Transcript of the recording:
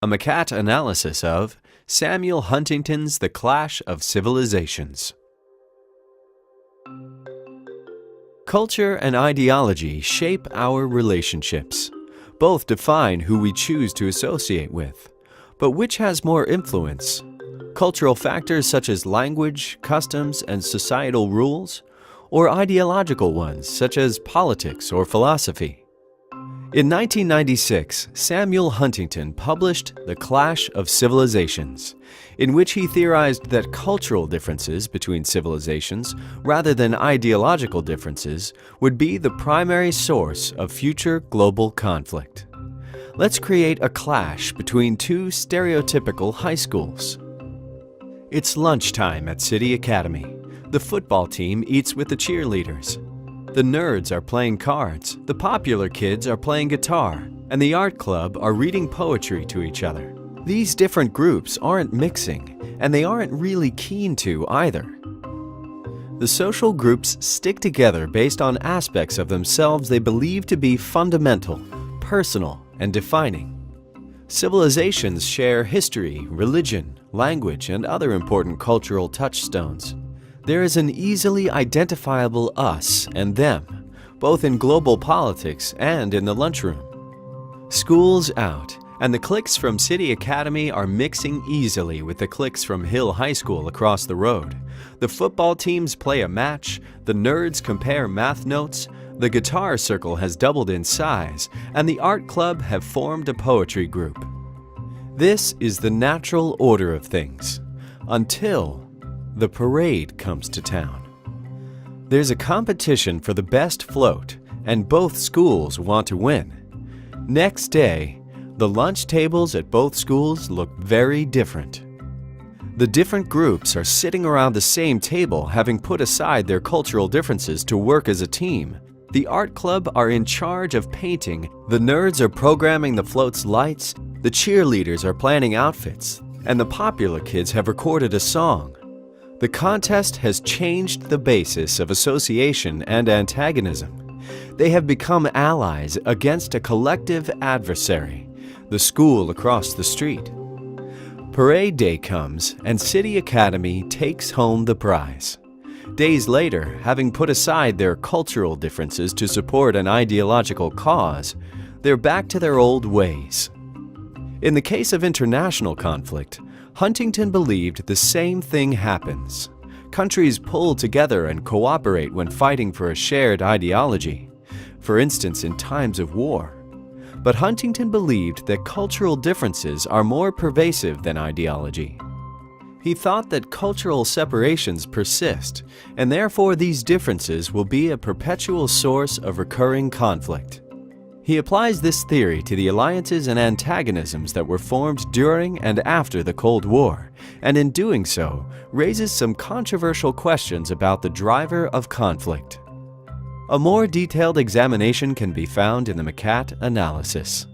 a Macat analysis of Samuel Huntington's The Clash of Civilizations. Culture and ideology shape our relationships. Both define who we choose to associate with. But which has more influence? Cultural factors such as language, customs, and societal rules, or ideological ones such as politics or philosophy? In 1996, Samuel Huntington published The Clash of Civilizations, in which he theorized that cultural differences between civilizations, rather than ideological differences, would be the primary source of future global conflict. Let's create a clash between two stereotypical high schools. It's lunchtime at City Academy. The football team eats with the cheerleaders. The nerds are playing cards, the popular kids are playing guitar, and the art club are reading poetry to each other. These different groups aren't mixing, and they aren't really keen to either. The social groups stick together based on aspects of themselves they believe to be fundamental, personal, and defining. Civilizations share history, religion, language, and other important cultural touchstones. There is an easily identifiable us and them, both in global politics and in the lunchroom. School's out, and the cliques from City Academy are mixing easily with the cliques from Hill High School across the road. The football teams play a match, the nerds compare math notes, the guitar circle has doubled in size, and the art club have formed a poetry group. This is the natural order of things, until the parade comes to town. There's a competition for the best float, and both schools want to win. Next day, the lunch tables at both schools look very different. The different groups are sitting around the same table, having put aside their cultural differences to work as a team. The art club are in charge of painting, the nerds are programming the float's lights, the cheerleaders are planning outfits, and the popular kids have recorded a song. The contest has changed the basis of association and antagonism. They have become allies against a collective adversary, the school across the street. Parade day comes, and City Academy takes home the prize. Days later, having put aside their cultural differences to support an ideological cause, they're back to their old ways. In the case of international conflict, Huntington believed the same thing happens. Countries pull together and cooperate when fighting for a shared ideology, for instance in times of war. But Huntington believed that cultural differences are more pervasive than ideology. He thought that cultural separations persist, and therefore these differences will be a perpetual source of recurring conflict. He applies this theory to the alliances and antagonisms that were formed during and after the Cold War, and in doing so, raises some controversial questions about the driver of conflict. A more detailed examination can be found in the Macat analysis.